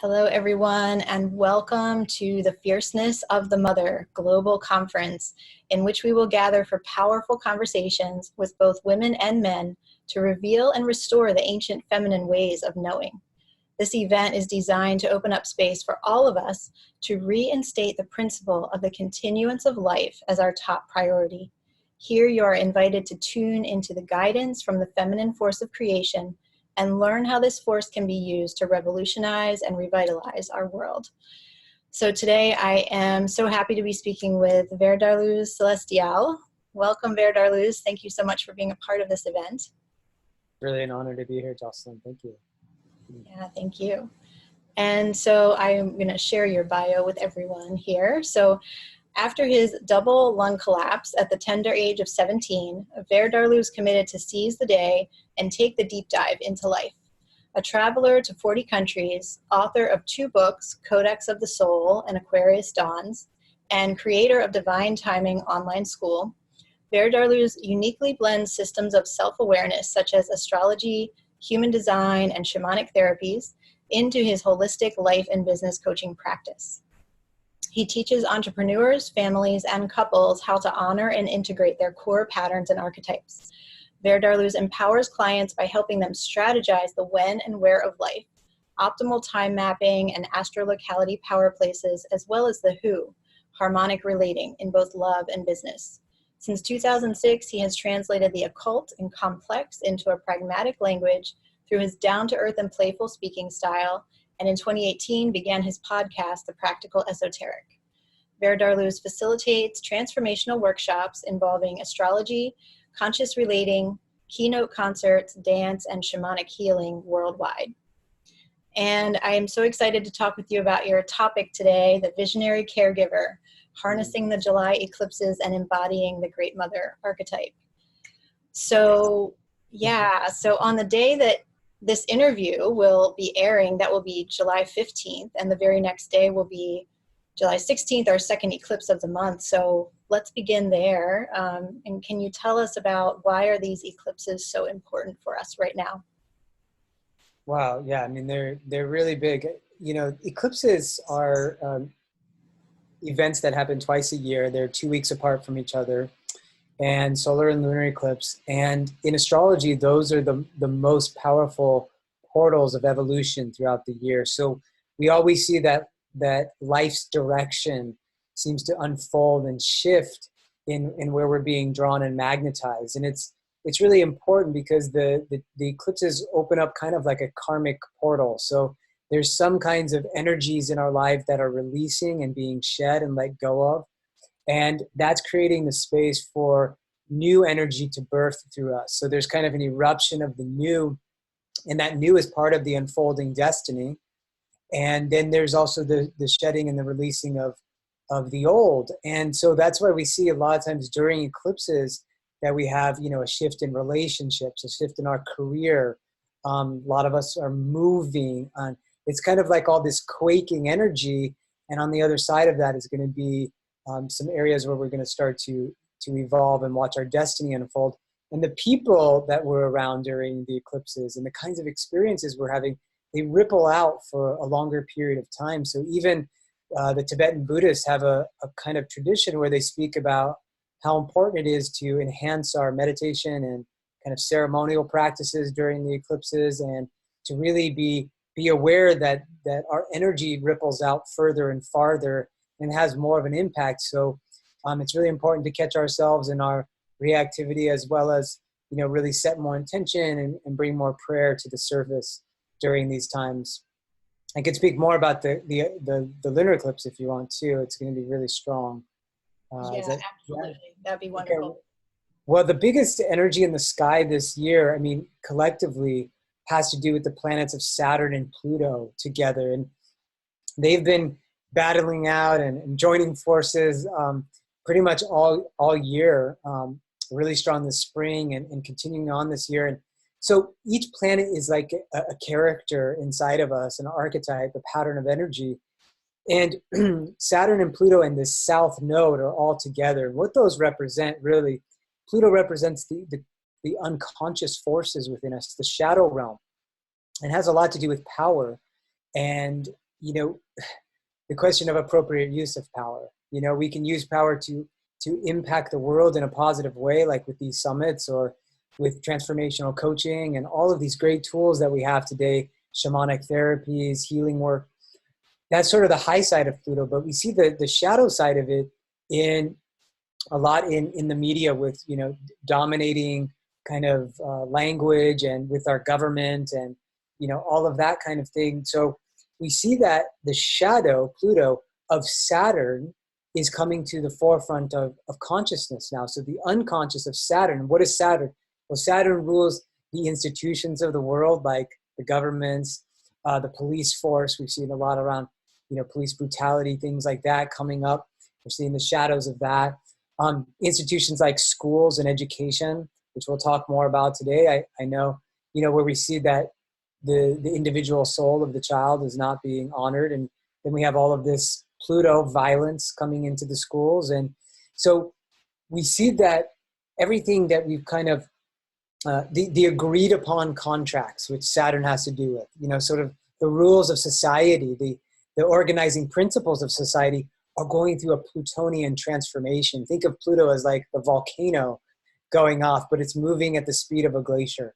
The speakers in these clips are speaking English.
Hello, everyone, and welcome to the Fierceness of the Mother Global Conference, in which we will gather for powerful conversations with both women and men to reveal and restore the ancient feminine ways of knowing. This event is designed to open up space for all of us to reinstate the principle of the continuance of life as our top priority. Here you are invited to tune into the guidance from the feminine force of creation and learn how this force can be used to revolutionize and revitalize our world. So today I am so happy to be speaking with VerDarLuz CelestiOwl. Welcome, VerDarLuz. Thank you so much for being a part of this event. Really an honor to be here, Jocelyn. Thank you. Yeah, thank you. And so I'm going to share your bio with everyone here. So after his double lung collapse at the tender age of 17, VerDarLuz committed to seize the day and take the deep dive into life. A traveler to 40 countries, author of 2 books, Codex of the Soul and Aquarius Dawns, and creator of Divine Timing Online School, VerDarLuz uniquely blends systems of self-awareness such as astrology, human design, and shamanic therapies into his holistic life and business coaching practice. He teaches entrepreneurs, families, and couples how to honor and integrate their core patterns and archetypes. VerDarLuz empowers clients by helping them strategize the when and where of life, optimal time mapping, and astrolocality power places, as well as the who, harmonic relating in both love and business. Since 2006, he has translated the occult and complex into a pragmatic language through his down-to-earth and playful speaking style, and in 2018 began his podcast, The Practical Esoteric. VerDarLuz facilitates transformational workshops involving astrology, conscious relating, keynote concerts, dance, and shamanic healing worldwide. And I am so excited to talk with you about your topic today, the visionary caregiver, harnessing the July eclipses and embodying the Great Mother archetype. So, yeah, so on the day that this interview will be airing, that will be July 15th, and the very next day will be July 16th, our second eclipse of the month. So let's begin there. And can you tell us about why are these eclipses so important for us right now? Wow, yeah, I mean, they're really big. You know, eclipses are events that happen twice a year. They're 2 weeks apart from each other, and solar and lunar eclipse. And in astrology, those are the most powerful portals of evolution throughout the year. So we always see that life's direction seems to unfold and shift in where we're being drawn and magnetized. And it's really important because the eclipses open up kind of like a karmic portal. So there's some kinds of energies in our life that are releasing and being shed and let go of. And that's creating the space for new energy to birth through us. So there's kind of an eruption of the new, and that new is part of the unfolding destiny. And then there's also the shedding and the releasing of the old. And so that's why we see a lot of times during eclipses that we have, you know, a shift in relationships, a shift in our career. A lot of us are moving on. It's kind of like all this quaking energy. And on the other side of that is going to be some areas where we're going to start to evolve and watch our destiny unfold. And the people that we're around during the eclipses and the kinds of experiences we're having, they ripple out for a longer period of time. So even the Tibetan Buddhists have a kind of tradition where they speak about how important it is to enhance our meditation and kind of ceremonial practices during the eclipses, and to really be aware that our energy ripples out further and farther and has more of an impact. So it's really important to catch ourselves in our reactivity, as well as, you know, really set more intention and bring more prayer to the surface during these times. I could speak more about the lunar eclipse if you want to. It's going to be really strong. Absolutely. Yeah? That'd be wonderful. Okay. Well, the biggest energy in the sky this year, I mean, collectively, has to do with the planets of Saturn and Pluto together. And they've been battling out and joining forces pretty much all year, really strong this spring and continuing on this year. And so each planet is like a character inside of us, an archetype, a pattern of energy. And Saturn and Pluto and this south node are all together. And what those represent, really, Pluto represents the unconscious forces within us, the shadow realm. It has a lot to do with power. And, you know, the question of appropriate use of power. You know, we can use power to impact the world in a positive way, like with these summits or with transformational coaching and all of these great tools that we have today, shamanic therapies, healing work. That's sort of the high side of Pluto, but we see the shadow side of it in a lot in the media with, you know, dominating kind of language and with our government and, you know, all of that kind of thing. So we see that the shadow, Pluto, of Saturn is coming to the forefront of consciousness now. So the unconscious of Saturn. What is Saturn? Well, Saturn rules the institutions of the world, like the governments, the police force. We've seen a lot around, you know, police brutality, things like that coming up. We're seeing the shadows of that. Institutions like schools and education, which we'll talk more about today. I know, you know, where we see that the individual soul of the child is not being honored. And then we have all of this Pluto violence coming into the schools. And so we see that everything that we've kind of, the agreed upon contracts, which Saturn has to do with, you know, sort of the rules of society, the organizing principles of society are going through a Plutonian transformation. Think of Pluto as like the volcano going off, but it's moving at the speed of a glacier.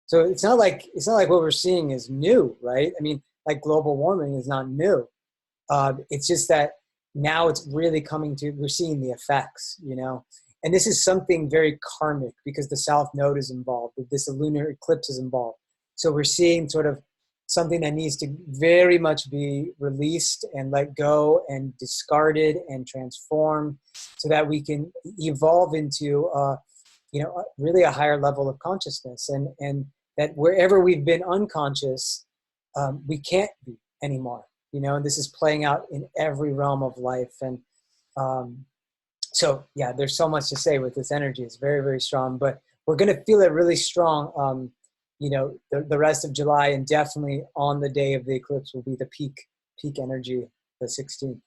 So it's not like what we're seeing is new, right? I mean, like global warming is not new. It's just that now it's really coming to, we're seeing the effects, you know? And this is something very karmic because the South Node is involved, this lunar eclipse is involved. So we're seeing sort of something that needs to very much be released and let go and discarded and transformed so that we can evolve into, you know, really a higher level of consciousness, and that wherever we've been unconscious, we can't be anymore, you know, and this is playing out in every realm of life. And so, yeah, there's so much to say with this energy. It's very, very strong, but we're going to feel it really strong, you know, the rest of July, and definitely on the day of the eclipse will be the peak energy, the 16th.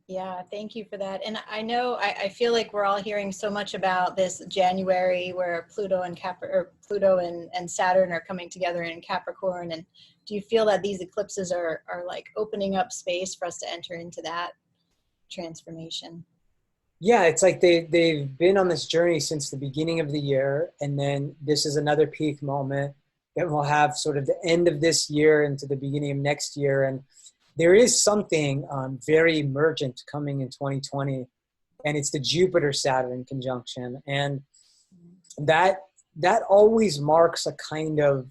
Yeah, thank you for that. And I know, I feel like we're all hearing so much about this January where Pluto and Saturn are coming together in Capricorn. And do you feel that these eclipses are like opening up space for us to enter into that transformation? Yeah, it's like they've been on this journey since the beginning of the year, and then this is another peak moment that we'll have sort of the end of this year into the beginning of next year. And there is something very emergent coming in 2020, and it's the Jupiter-Saturn conjunction. And that always marks a kind of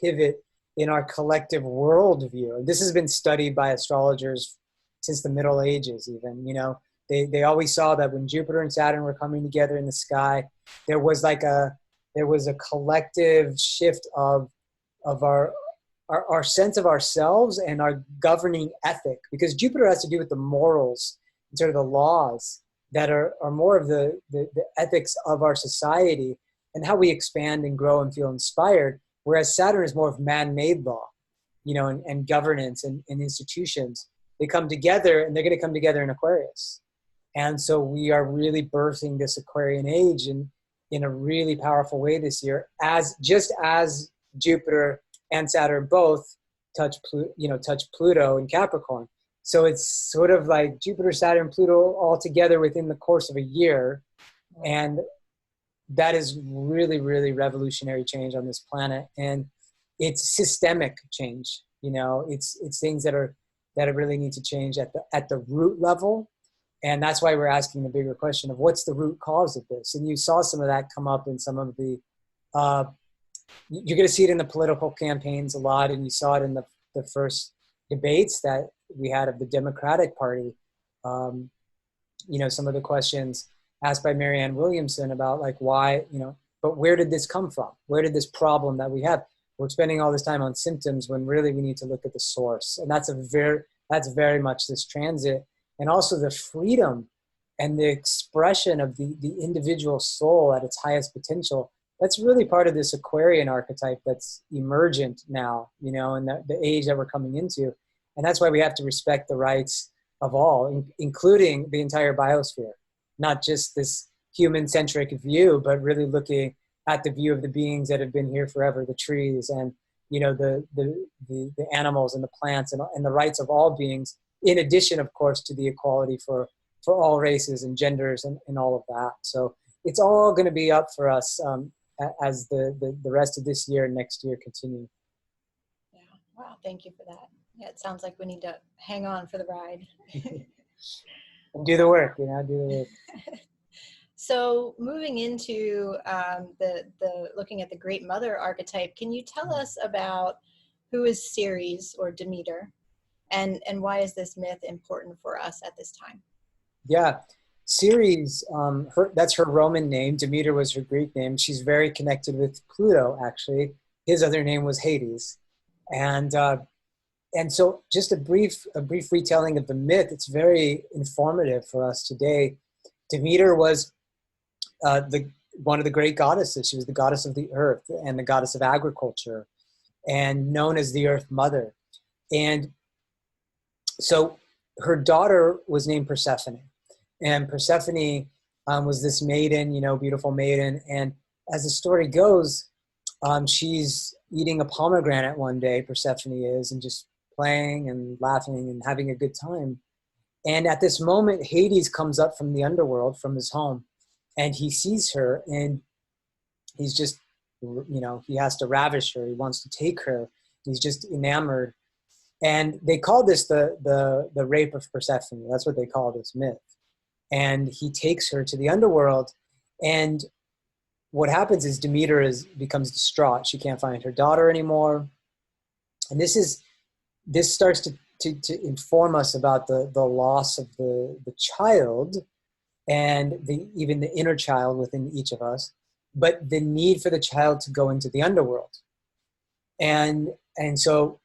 pivot in our collective worldview. This has been studied by astrologers since the Middle Ages even, you know. They always saw that when Jupiter and Saturn were coming together in the sky, there was a collective shift of our sense of ourselves and our governing ethic, because Jupiter has to do with the morals and sort of the laws that are more of the ethics of our society and how we expand and grow and feel inspired, whereas Saturn is more of man-made law, you know, and governance and institutions. They come together, and they're going to come together in Aquarius. And so we are really birthing this Aquarian age in a really powerful way this year, just as Jupiter and Saturn both touch Pluto in Capricorn. So it's sort of like Jupiter, Saturn, Pluto all together within the course of a year. And that is really, really revolutionary change on this planet. And it's systemic change, you know, it's things that really need to change at the root level. And that's why we're asking the bigger question of what's the root cause of this? And you saw some of that come up in some of the, you're going to see it in the political campaigns a lot. And you saw it in the first debates that we had of the Democratic Party. You know, some of the questions asked by Marianne Williamson about like why, you know, but where did this come from? Where did this problem that we have? We're spending all this time on symptoms when really we need to look at the source. And that's very much this transit. And also the freedom and the expression of the individual soul at its highest potential. That's really part of this Aquarian archetype that's emergent now, you know, and the age that we're coming into. And that's why we have to respect the rights of all, including the entire biosphere, not just this human-centric view, but really looking at the view of the beings that have been here forever, the trees and the animals and the plants and the rights of all beings, in addition, of course, to the equality for all races and genders and all of that. So it's all going to be up for us as the rest of this year and next year continue. Yeah. Wow. Thank you for that. Yeah, it sounds like we need to hang on for the ride. And do the work, do the work. So moving into the looking at the Great Mother archetype, can you tell us about who is Ceres or Demeter, and why is this myth important for us at this time? Yeah, Ceres, that's her Roman name. Demeter was her Greek name. She's very connected with Pluto, actually. His other name was Hades. And so just a brief retelling of the myth. It's very informative for us today. Demeter was one of the great goddesses. She was the goddess of the earth and the goddess of agriculture, and known as the Earth Mother. And so her daughter was named Persephone. And Persephone was this maiden, beautiful maiden. And as the story goes, she's eating a pomegranate one day, Persephone is, and just playing and laughing and having a good time. And at this moment, Hades comes up from the underworld, from his home, and he sees her, and he's just, he has to ravish her. He wants to take her. He's just enamored. And they call this the rape of Persephone. That's what they call this myth. And he takes her to the underworld, and what happens is Demeter becomes distraught. She can't find her daughter anymore. And this starts to inform us about the loss of the child, and even the inner child within each of us, but the need for the child to go into the underworld. And so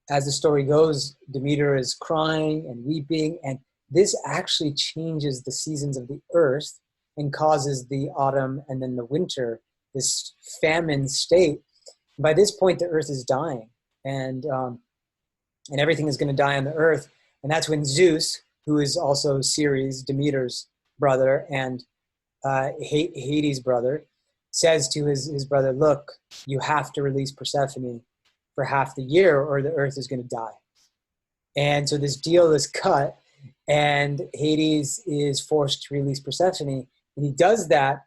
as the story goes, Demeter is crying and weeping, and this actually changes the seasons of the earth and causes the autumn and then the winter, this famine state. By this point, the earth is dying, and everything is going to die on the earth. And that's when Zeus, who is also Ceres, Demeter's brother, and Hades' brother, says to his brother, look, you have to release Persephone for half the year or the earth is going to die. And so this deal is cut, and Hades is forced to release Persephone. And he does that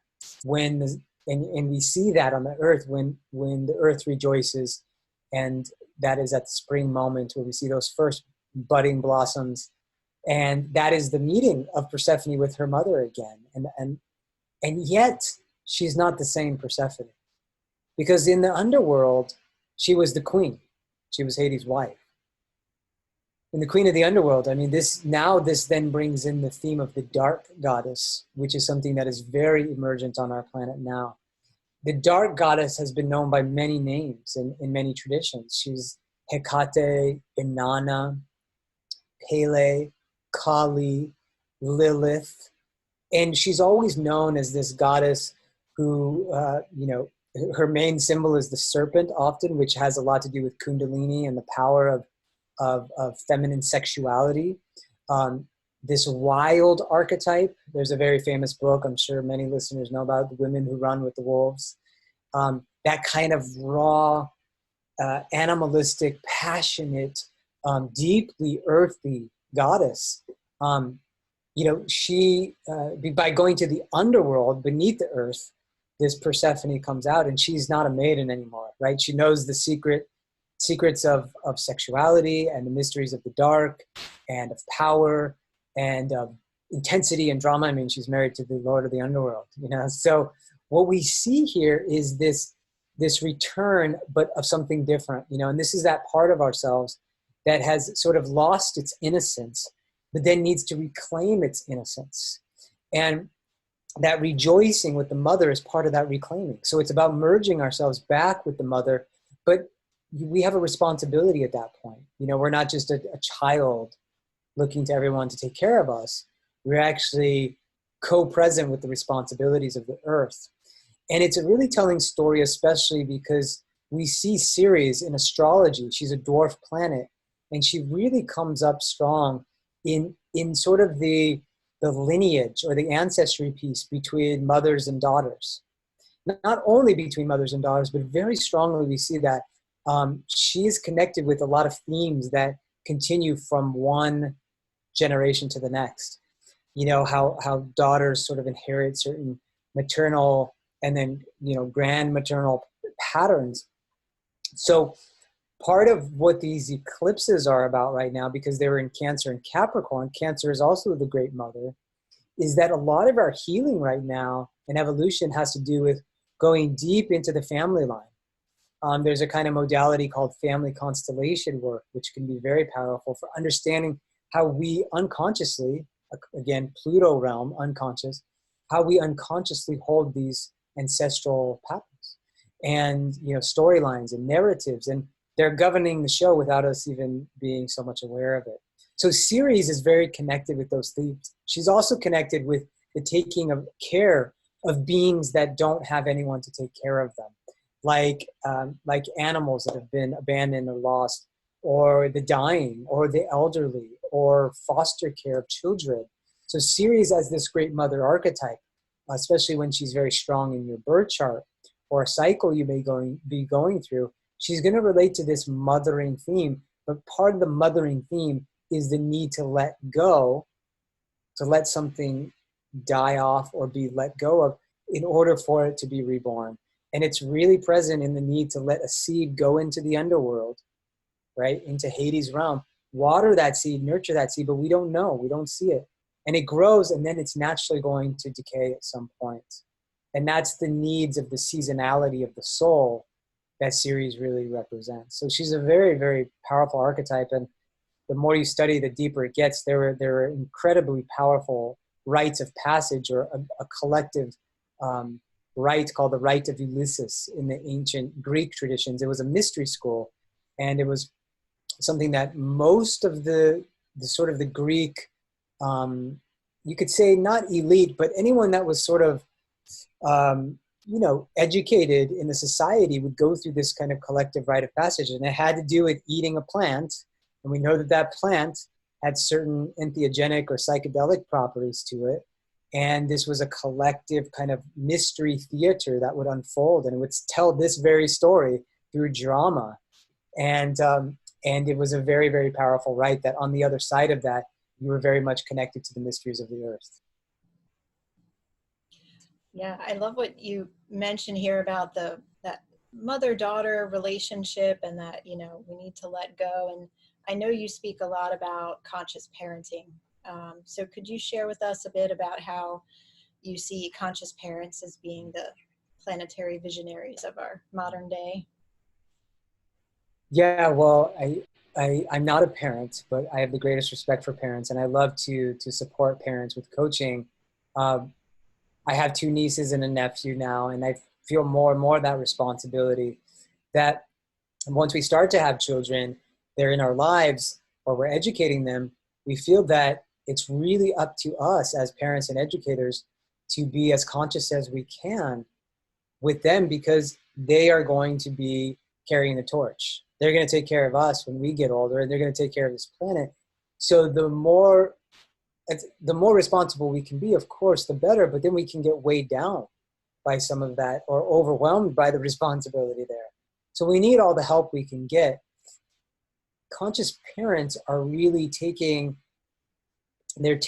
and we see that on the earth when the earth rejoices, and that is at the spring moment where we see those first budding blossoms. And that is the meeting of Persephone with her mother again. And yet she's not the same Persephone, because in the underworld, she was the queen. She was Hades' wife. In the queen of the underworld, this then brings in the theme of the dark goddess, which is something that is very emergent on our planet now. The dark goddess has been known by many names in many traditions. She's Hecate, Inanna, Pele, Kali, Lilith, and she's always known as this goddess who, her main symbol is the serpent often, which has a lot to do with Kundalini and the power of feminine sexuality. This wild archetype, there's a very famous book, I'm sure many listeners know about, The Women Who Run with the Wolves. That kind of raw, animalistic, passionate, deeply earthy goddess. She, by going to the underworld beneath the earth, this Persephone comes out, and she's not a maiden anymore, right? She knows the secrets of sexuality and the mysteries of the dark and of power and of intensity and drama. She's married to the Lord of the Underworld, So what we see here is this return, but of something different, and this is that part of ourselves that has sort of lost its innocence, but then needs to reclaim its innocence. And that rejoicing with the mother is part of that reclaiming. So it's about merging ourselves back with the mother, but we have a responsibility at that point. We're not just a child looking to everyone to take care of us. We're actually co-present with the responsibilities of the earth. And it's a really telling story, especially because we see Ceres in astrology. She's a dwarf planet, and she really comes up strong in sort of the lineage or the ancestry piece between mothers and daughters. Not only between mothers and daughters, but very strongly we see that she's connected with a lot of themes that continue from one generation to the next. You know, how daughters sort of inherit certain maternal and then, you know, grand maternal patterns. So part of what these eclipses are about right now, because they were in Cancer and Capricorn, Cancer is also the great mother, is that a lot of our healing right now and evolution has to do with going deep into the family line. There's a kind of modality called family constellation work, which can be very powerful for understanding how we unconsciously, again, Pluto realm, unconscious, how we unconsciously hold these ancestral patterns and, you know, storylines and narratives, and they're governing the show without us even being so much aware of it. So Ceres is very connected with those themes. She's also connected with the taking of care of beings that don't have anyone to take care of them, like animals that have been abandoned or lost, or the dying, or the elderly, or foster care of children. So Ceres as this great mother archetype, especially when she's very strong in your birth chart or a cycle you may be going through, she's going to relate to this mothering theme. But part of the mothering theme is the need to let go, to let something die off or be let go of in order for it to be reborn. And it's really present in the need to let a seed go into the underworld, right? Into Hades' realm, water that seed, nurture that seed, but we don't know, we don't see it. And it grows, and then it's naturally going to decay at some point. And that's the needs of the seasonality of the soul that Ceres really represents. So she's a very, very powerful archetype. And the more you study, the deeper it gets. There are incredibly powerful rites of passage, or a collective rite called the Rite of Ulysses in the ancient Greek traditions. It was a mystery school, and it was something that most of the sort of the Greek, you could say not elite, but anyone that was sort of, you know, educated in the society would go through this kind of collective rite of passage. And it had to do with eating a plant. And we know that that plant had certain entheogenic or psychedelic properties to it. And this was a collective kind of mystery theater that would unfold, and it would tell this very story through drama. And it was a very, very powerful rite that on the other side of that, you were very much connected to the mysteries of the earth. Yeah, I love what you mentioned here about that mother-daughter relationship, and that, you know, we need to let go. And I know you speak a lot about conscious parenting. So could you share with us a bit about how you see conscious parents as being the planetary visionaries of our modern day? Yeah, well, I'm not a parent, but I have the greatest respect for parents, and I love to support parents with coaching. I have 2 nieces and a nephew now, and I feel more and more that responsibility that once we start to have children, they're in our lives, or we're educating them, we feel that it's really up to us as parents and educators to be as conscious as we can with them, because they are going to be carrying the torch. They're going to take care of us when we get older, and they're going to take care of this planet. So the more responsible we can be, of course, the better, but then we can get weighed down by some of that, or overwhelmed by the responsibility there. So we need all the help we can get. Conscious parents are really taking the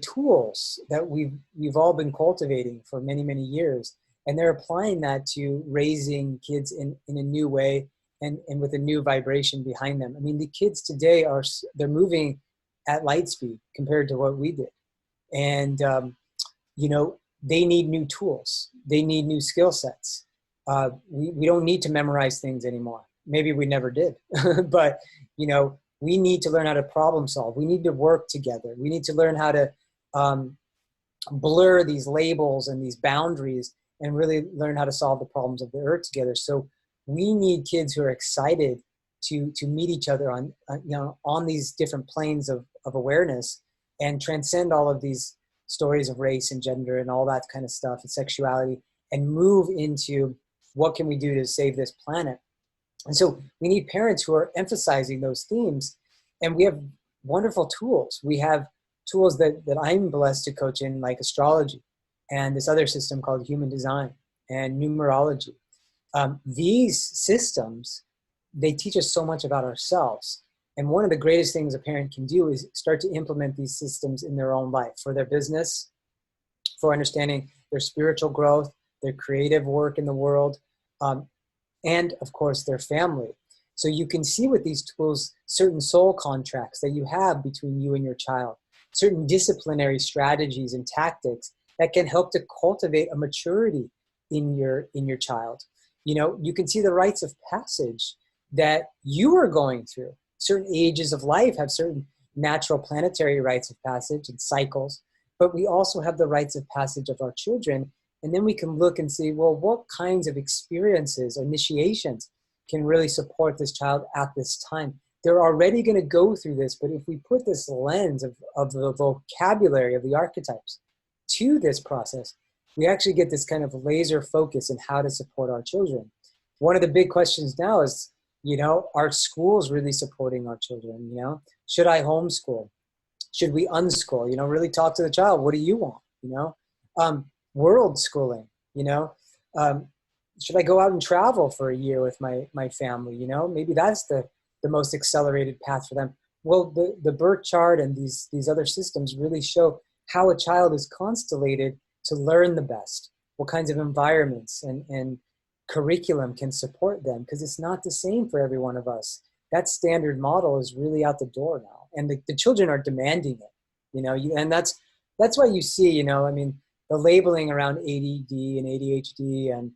tools that we've all been cultivating for many, many years, and they're applying that to raising kids in a new way, and with a new vibration behind them. I mean, the kids today they're moving at light speed compared to what we did. And, you know, they need new tools. They need new skill sets. We don't need to memorize things anymore. Maybe we never did, but, you know, we need to learn how to problem solve. We need to work together. We need to learn how to blur these labels and these boundaries, and really learn how to solve the problems of the earth together. So we need kids who are excited to meet each other on these different planes of awareness, and transcend all of these stories of race and gender and all that kind of stuff, and sexuality, and move into what can we do to save this planet. And so we need parents who are emphasizing those themes, and we have wonderful tools. We have tools that I'm blessed to coach in, like astrology, and this other system called human design and numerology. These systems, they teach us so much about ourselves. And one of the greatest things a parent can do is start to implement these systems in their own life, for their business, for understanding their spiritual growth, their creative work in the world, and of course their family. So you can see with these tools certain soul contracts that you have between you and your child, certain disciplinary strategies and tactics that can help to cultivate a maturity in your child. You know, you can see the rites of passage that you are going through. Certain ages of life have certain natural planetary rites of passage and cycles, but we also have the rites of passage of our children. And then we can look and see, well, what kinds of experiences, initiations can really support this child at this time? They're already going to go through this, but if we put this lens of the vocabulary of the archetypes to this process, we actually get this kind of laser focus in how to support our children. One of the big questions now is, you know, are schools really supporting our children? You know, should I homeschool? Should we unschool? You know, really talk to the child. What do you want? You know, world schooling, you know, should I go out and travel for a year with my family? You know, maybe that's the most accelerated path for them. Well, the birth chart and these other systems really show how a child is constellated to learn the best, what kinds of environments and curriculum can support them, because it's not the same for every one of us. That standard model is really out the door now, and the children are demanding it, you know, and that's why you see, you know, I mean, the labeling around ADD and ADHD and,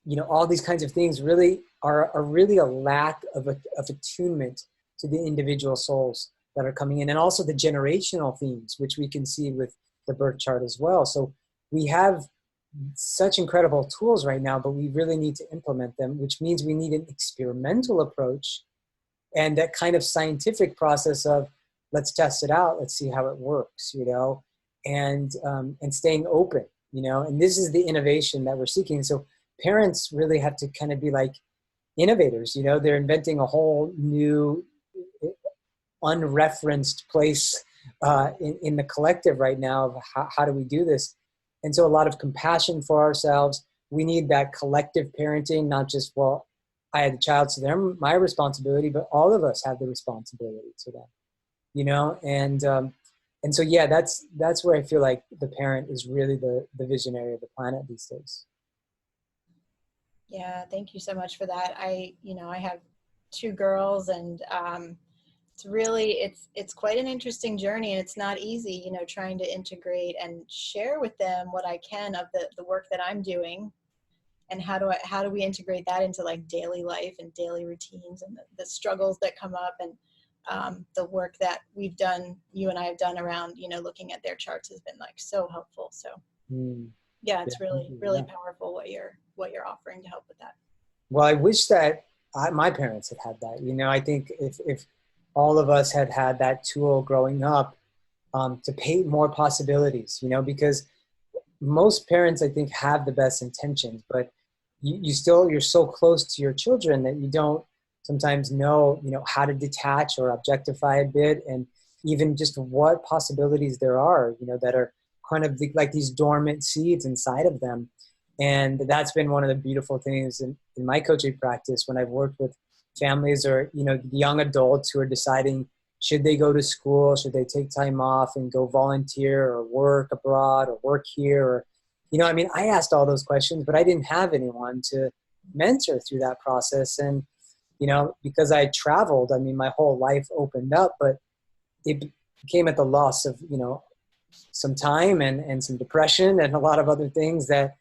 you know, all these kinds of things really are really a lack of attunement to the individual souls that are coming in, and also the generational themes, which we can see with the birth chart as well. So we have such incredible tools right now, but we really need to implement them, which means we need an experimental approach and that kind of scientific process of, let's test it out, let's see how it works, you know, and staying open, you know, and this is the innovation that we're seeking. So parents really have to kind of be like innovators, you know, they're inventing a whole new unreferenced place in the collective right now of how do we do this. And so a lot of compassion for ourselves. We need that collective parenting, not just, well, I had the child, so they're my responsibility, but all of us have the responsibility to them, you know? And so, yeah, that's where I feel like the parent is really the visionary of the planet these days. Yeah, thank you so much for that. I have 2 girls, and it's quite an interesting journey, and it's not easy, you know, trying to integrate and share with them what I can of the work that I'm doing, and how do we integrate that into like daily life and daily routines and the struggles that come up, and the work that you and I have done around, you know, looking at their charts has been like so helpful. So yeah, it's really powerful what you're offering to help with that. Well, I wish that my parents had that. You know, I think if all of us had that tool growing up, to paint more possibilities, you know, because most parents, I think, have the best intentions, but you're so close to your children that you don't sometimes know, you know, how to detach or objectify a bit, and even just what possibilities there are, you know, that are kind of like these dormant seeds inside of them. And that's been one of the beautiful things in my coaching practice when I've worked with families or, you know, young adults who are deciding, should they go to school? Should they take time off and go volunteer or work abroad or work here? Or, you know, I mean, I asked all those questions, but I didn't have anyone to mentor through that process. And, you know, because I traveled, I mean, my whole life opened up, but it came at the loss of, you know, some time and some depression and a lot of other things that,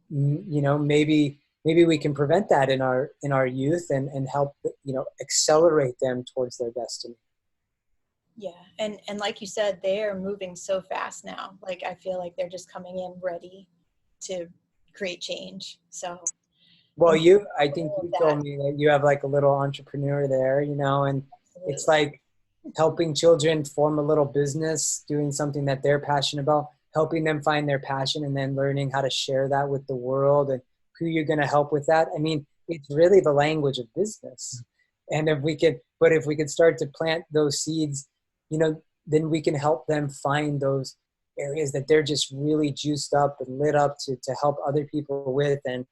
you know, maybe we can prevent that in our youth and help, you know, accelerate them towards their destiny. Yeah. And like you said, they are moving so fast now. Like, I feel like they're just coming in ready to create change. So, well, I think you told me that you have like a little entrepreneur there, you know, and absolutely. It's like helping children form a little business, doing something that they're passionate about, helping them find their passion, and then learning how to share that with the world and who you're going to help with that. I mean, it's really the language of business. And if we could start to plant those seeds, you know, then we can help them find those areas that they're just really juiced up and lit up to help other people with. And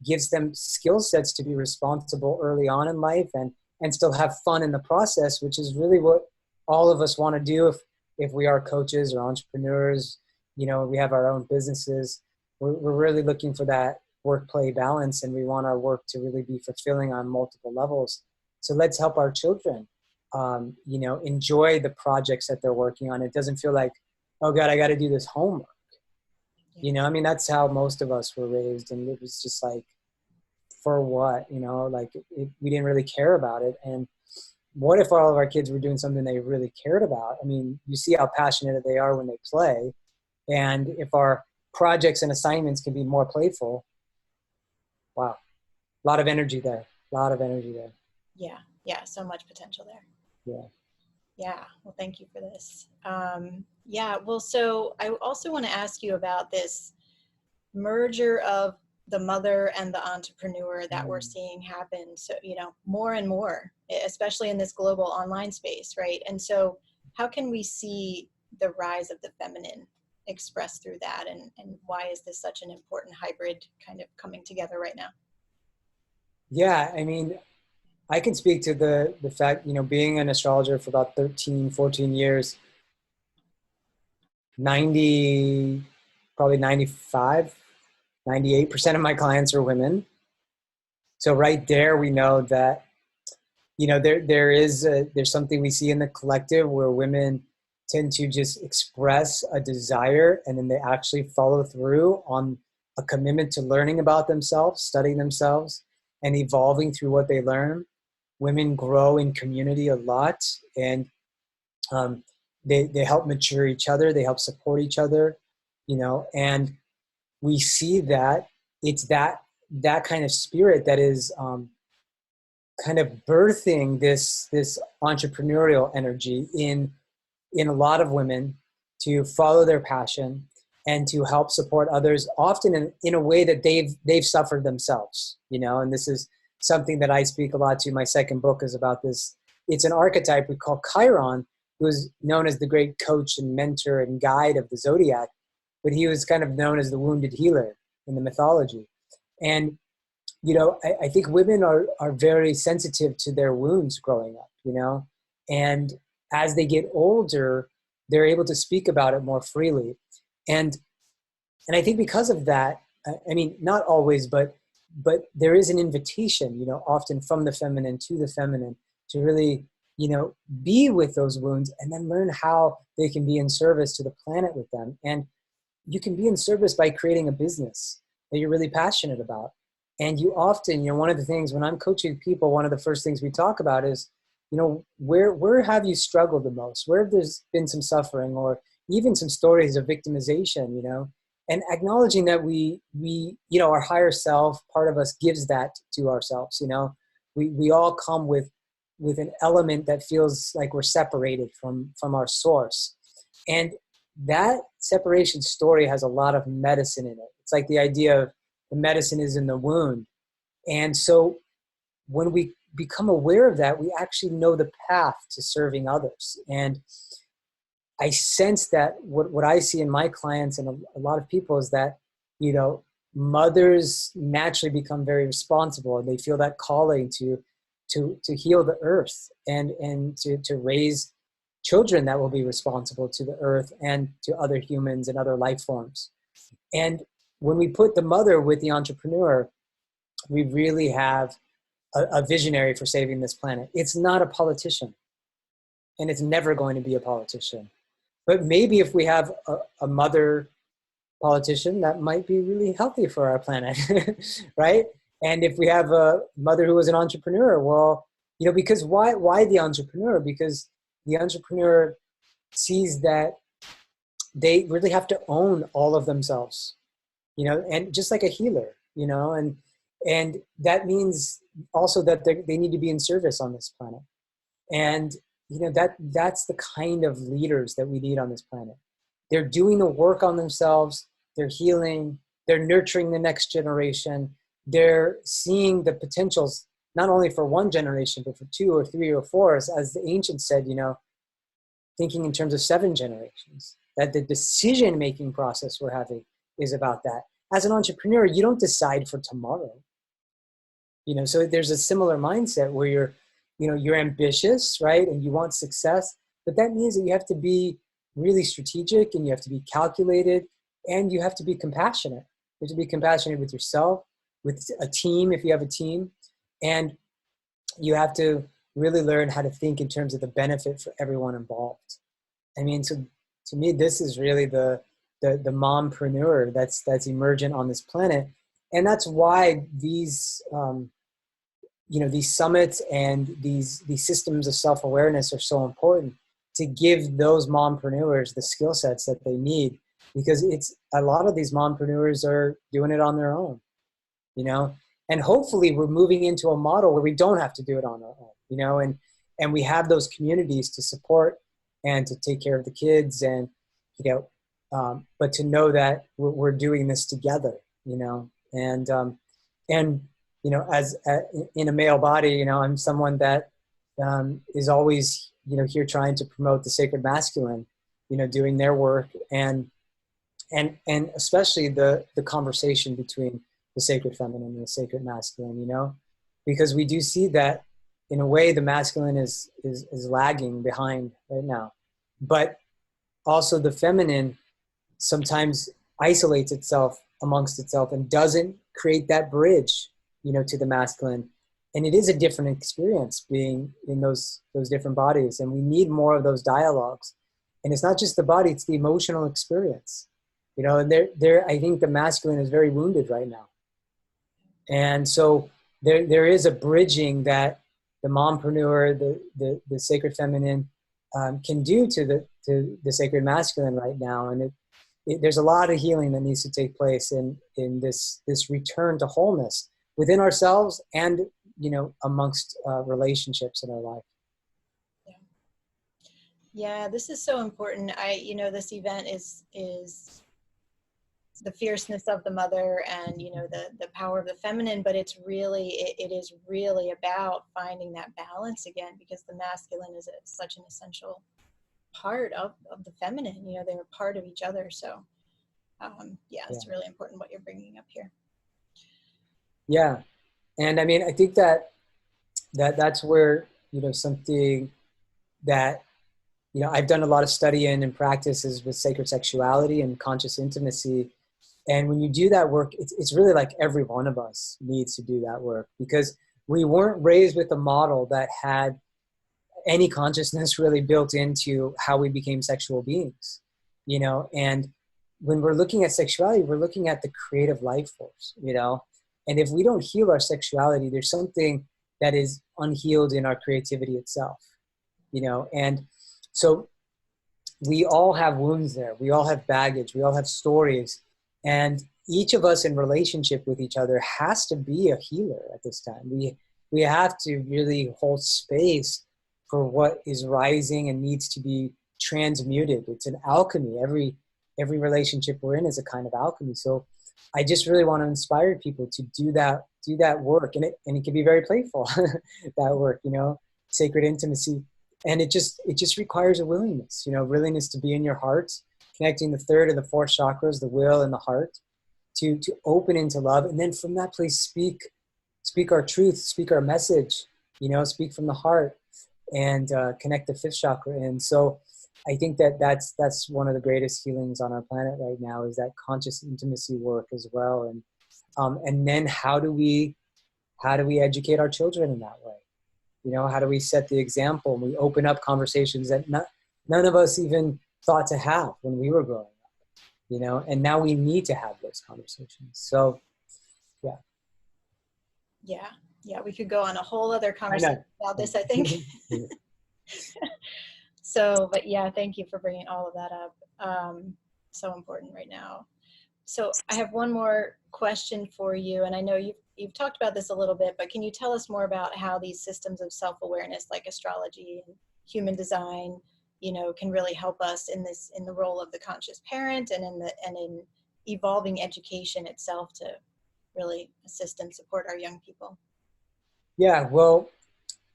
gives them skill sets to be responsible early on in life and still have fun in the process, which is really what all of us want to do if we are coaches or entrepreneurs. You know, we have our own businesses. We're really looking for that work-play balance, and we want our work to really be fulfilling on multiple levels. So let's help our children, you know, enjoy the projects that they're working on. It doesn't feel like, oh God, I got to do this homework. You know, I mean, that's how most of us were raised, and it was just like, for what, you know, like we didn't really care about it. And what if all of our kids were doing something they really cared about? I mean, you see how passionate they are when they play. And if our projects and assignments can be more playful, wow, a lot of energy there, a lot of energy there. Yeah. Yeah. So much potential there. Yeah. Yeah. Well, thank you for this. Yeah. Well, so I also want to ask you about this merger of the mother and the entrepreneur that we're seeing happen. So, you know, more and more, especially in this global online space, right? And so how can we see the rise of the feminine expressed through that? And why is this such an important hybrid kind of coming together right now? Yeah. I mean, I can speak to the fact, you know, being an astrologer for about 13, 14 years, 95, 98% of my clients are women. So right there, we know that, you know, there's something we see in the collective where women tend to just express a desire and then they actually follow through on a commitment to learning about themselves, studying themselves, and evolving through what they learn. Women grow in community a lot, and they help mature each other. They help support each other, you know, and we see that it's that kind of spirit that is kind of birthing this entrepreneurial energy in a lot of women to follow their passion and to help support others, often in a way that they've suffered themselves, you know. And this is something that I speak a lot to. My second book is about this. It's an archetype we call Chiron, who is known as the great coach and mentor and guide of the zodiac, but he was kind of known as the wounded healer in the mythology. And, you know, I think women are very sensitive to their wounds growing up, you know, and as they get older, they're able to speak about it more freely. And I think because of that, I mean, not always, but there is an invitation, you know, often from the feminine to the feminine to really, you know, be with those wounds and then learn how they can be in service to the planet with them. And you can be in service by creating a business that you're really passionate about. And you often, you know, one of the things when I'm coaching people, one of the first things we talk about is, you know, where have you struggled the most? Where have there's been some suffering or even some stories of victimization, you know, and acknowledging that we, you know, our higher self, part of us gives that to ourselves, you know, we all come with an element that feels like we're separated from our source. And that separation story has a lot of medicine in it. It's like the idea of the medicine is in the wound. And so when we become aware of that, we actually know the path to serving others. And I sense that what I see in my clients and a lot of people is that, you know, mothers naturally become very responsible and they feel that calling to heal the earth and to raise children that will be responsible to the earth and to other humans and other life forms. And when we put the mother with the entrepreneur, we really have a visionary for saving this planet. It's not a politician, and it's never going to be a politician. But maybe if we have a mother politician, that might be really healthy for our planet, right? And if we have a mother who was an entrepreneur, well, you know, because why the entrepreneur? Because the entrepreneur sees that they really have to own all of themselves, you know, and just like a healer, you know, and that means also that they need to be in service on this planet. And, you know, that's the kind of leaders that we need on this planet. They're doing the work on themselves. They're healing. They're nurturing the next generation. They're seeing the potentials, not only for one generation, but for 2 or 3 or 4, as the ancients said, you know, thinking in terms of 7 generations, that the decision-making process we're having is about that. as an entrepreneur, you don't decide for tomorrow. So there's a similar mindset where you're ambitious, right? And you want success, but that means that you have to be really strategic, and you have to be calculated, and you have to be compassionate. You have to be compassionate with yourself, with a team, if you have a team, and you have to really learn how to think in terms of the benefit for everyone involved. I mean, so to me, this is really the mompreneur that's emergent on this planet. And that's why these summits and these systems of self-awareness are so important, to give those mompreneurs the skill sets that they need, because it's a lot of these mompreneurs are doing it on their own, and hopefully we're moving into a model where we don't have to do it on our own, and we have those communities to support and to take care of the kids, and but to know that we're doing this together, and as in a male body, I'm someone that is always here trying to promote the sacred masculine, doing their work, and especially the conversation between the sacred feminine and the sacred masculine, because we do see that in a way the masculine is lagging behind right now, but also the feminine sometimes isolates itself amongst itself and doesn't create that bridge, to the masculine. And it is a different experience being in those different bodies, and we need more of those dialogues. And it's not just the body, it's the emotional experience, and I think the masculine is very wounded right now. And so there is a bridging that the mompreneur, the sacred feminine, can do to the sacred masculine right now. And there's a lot of healing that needs to take place in this return to wholeness within ourselves and amongst relationships in our life. Yeah, this is so important. This event is the fierceness of the mother, and the power of the feminine, but it is really about finding that balance again, because the masculine is such an essential part of the feminine. They're a part of each other. So it's really important what you're bringing up here. Yeah. And I mean, I think that's where, something that, I've done a lot of study in and practices with sacred sexuality and conscious intimacy. And when you do that work, it's really like every one of us needs to do that work, because we weren't raised with a model that had any consciousness really built into how we became sexual beings, and when we're looking at sexuality, we're looking at the creative life force, and if we don't heal our sexuality, there's something that is unhealed in our creativity itself, and so we all have wounds there. We all have baggage. We all have stories. And each of us in relationship with each other has to be a healer at this time. We have to really hold space for what is rising and needs to be transmuted. It's an alchemy. Every relationship we're in is a kind of alchemy. So I just really want to inspire people to do that work. And it can be very playful, that work, sacred intimacy. And it just requires a willingness, willingness to be in your heart, connecting the third and the fourth chakras, the will and the heart, to open into love. And then from that place, speak our truth, speak our message, speak from the heart, and connect the fifth chakra. And so I think that's one of the greatest healings on our planet right now, is that conscious intimacy work as well. And then how do we educate our children in that way? How do we set the example? We open up conversations that none of us even thought to have when we were growing up, and now we need to have those conversations. So, yeah. Yeah, we could go on a whole other conversation about this, I think. So, but yeah, thank you for bringing all of that up. So important right now. So I have one more question for you, and I know you've talked about this a little bit, but can you tell us more about how these systems of self-awareness, like astrology and human design, can really help us in the role of the conscious parent, and in evolving education itself to really assist and support our young people? Yeah, well,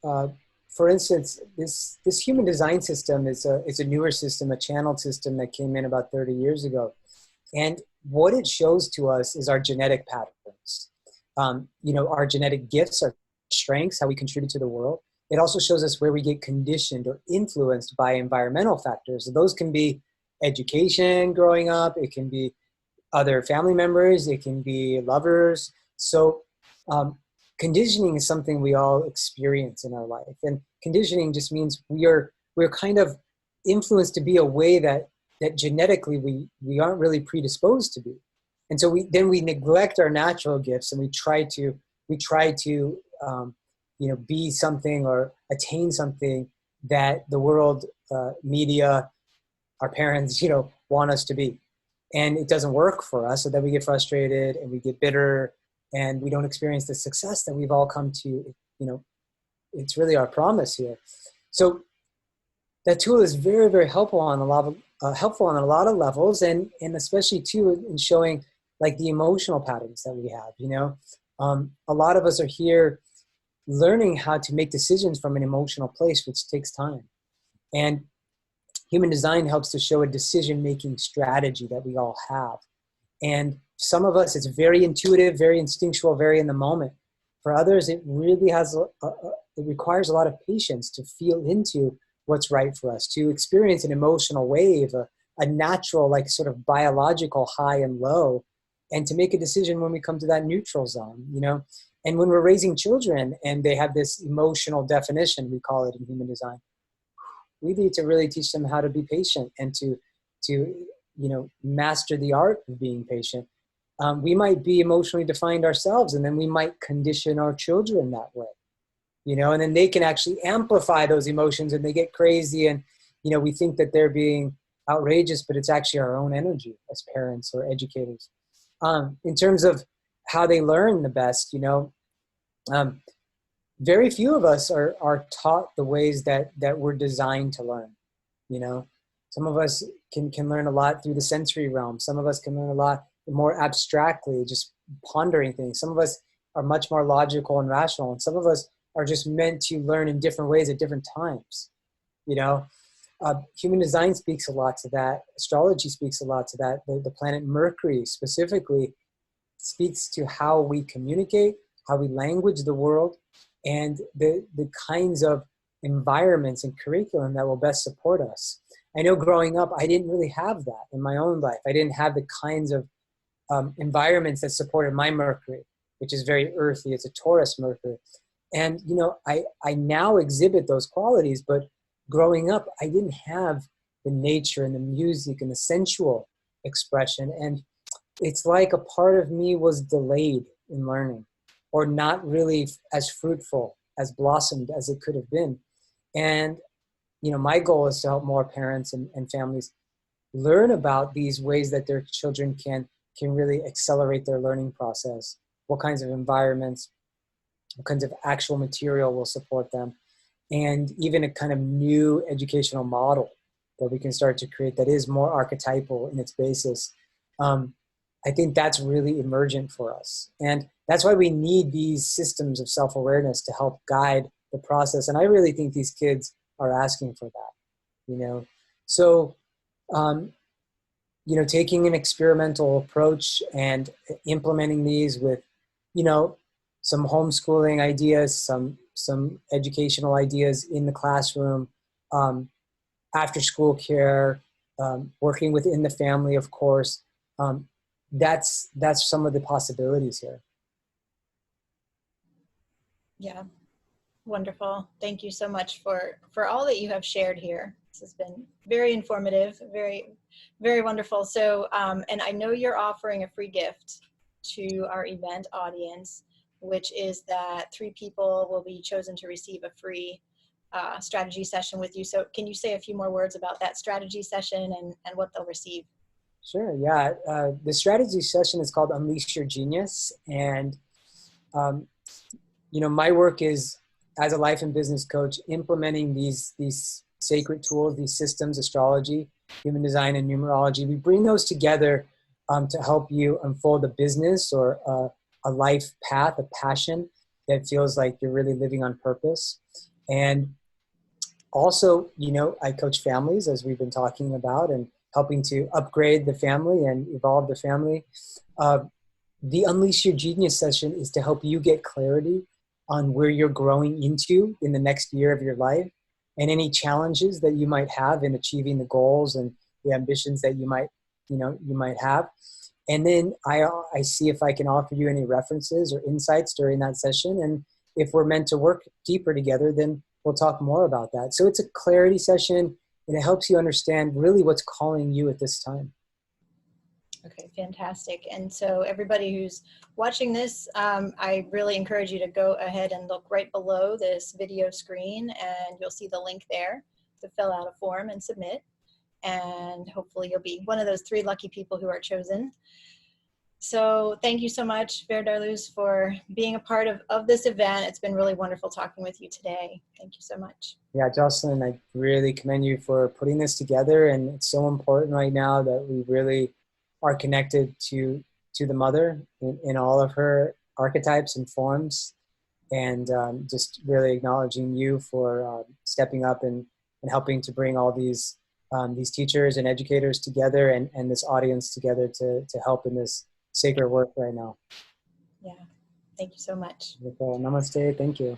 for instance, this human design system is a newer system, a channeled system that came in about 30 years ago. And what it shows to us is our genetic patterns. Our genetic gifts, our strengths, how we contribute to the world. It also shows us where we get conditioned or influenced by environmental factors. Those can be education growing up. It can be other family members. It can be lovers. So conditioning is something we all experience in our life. And conditioning just means we're kind of influenced to be a way that genetically we aren't really predisposed to be. And so we neglect our natural gifts, and we try to be something or attain something that the world, media, our parents, want us to be. And it doesn't work for us. So then we get frustrated and we get bitter, and we don't experience the success that we've all come to. It's really our promise here. So that tool is very, very helpful on a lot of levels, and especially too in showing like the emotional patterns that we have. A lot of us are here learning how to make decisions from an emotional place, which takes time. And human design helps to show a decision-making strategy that we all have. And some of us, it's very intuitive, very instinctual, very in the moment. For others, it really it requires a lot of patience to feel into what's right for us, to experience an emotional wave, a natural, like sort of biological high and low, and to make a decision when we come to that neutral zone, And when we're raising children and they have this emotional definition, we call it in human design, we need to really teach them how to be patient and to master the art of being patient. We might be emotionally defined ourselves, and then we might condition our children that way, and then they can actually amplify those emotions, and they get crazy, and, we think that they're being outrageous, but it's actually our own energy as parents or educators. In terms of how they learn the best, very few of us are taught the ways that we're designed to learn. Some of us can learn a lot through the sensory realm. Some of us can learn a lot more abstractly, just pondering things. Some of us are much more logical and rational, and some of us are just meant to learn in different ways at different times. Human design speaks a lot to that. Astrology speaks a lot to that. The planet Mercury specifically speaks to how we communicate, how we language the world, and the kinds of environments and curriculum that will best support us. I know growing up, I didn't really have that in my own life. I didn't have the kinds of environments that supported my Mercury, which is very earthy. It's a Taurus Mercury. And, I now exhibit those qualities, but growing up, I didn't have the nature and the music and the sensual expression. And it's like a part of me was delayed in learning, or not really as fruitful, as blossomed as it could have been. And, my goal is to help more parents and families learn about these ways that their children can really accelerate their learning process, what kinds of environments, what kinds of actual material will support them, and even a kind of new educational model that we can start to create that is more archetypal in its basis. I think that's really emergent for us. And that's why we need these systems of self-awareness to help guide the process. And I really think these kids are asking for that, So, taking an experimental approach and implementing these with, some homeschooling ideas, some educational ideas in the classroom, after school care, working within the family, of course, that's some of the possibilities here. Yeah, wonderful. Thank you so much for all that you have shared here. This has been very informative, very, very wonderful. So, and I know you're offering a free gift to our event audience, which is that 3 people will be chosen to receive a free strategy session with you. So can you say a few more words about that strategy session and what they'll receive? Sure, yeah. The strategy session is called Unleash Your Genius. And, my work is, as a life and business coach, implementing these sacred tools, these systems, astrology, human design, and numerology. We bring those together to help you unfold a business or a life path, a passion that feels like you're really living on purpose. And also, I coach families, as we've been talking about, and helping to upgrade the family and evolve the family. The Unleash Your Genius session is to help you get clarity on where you're growing into in the next year of your life, and any challenges that you might have in achieving the goals and the ambitions that you might have. And then I see if I can offer you any references or insights during that session. And if we're meant to work deeper together, then we'll talk more about that. So it's a clarity session, and it helps you understand really what's calling you at this time. Okay, fantastic. And so everybody who's watching this, I really encourage you to go ahead and look right below this video screen, and you'll see the link there to fill out a form and submit. And hopefully you'll be one of those 3 lucky people who are chosen. So thank you so much, VerDarLuz, for being a part of this event. It's been really wonderful talking with you today. Thank you so much. Yeah, Jocelyn, I really commend you for putting this together. And it's so important right now that we really are connected to the mother in all of her archetypes and forms, and just really acknowledging you for stepping up and helping to bring all these teachers and educators together, and this audience together to help in this sacred work right now. Yeah, thank you so much. Namaste, thank you.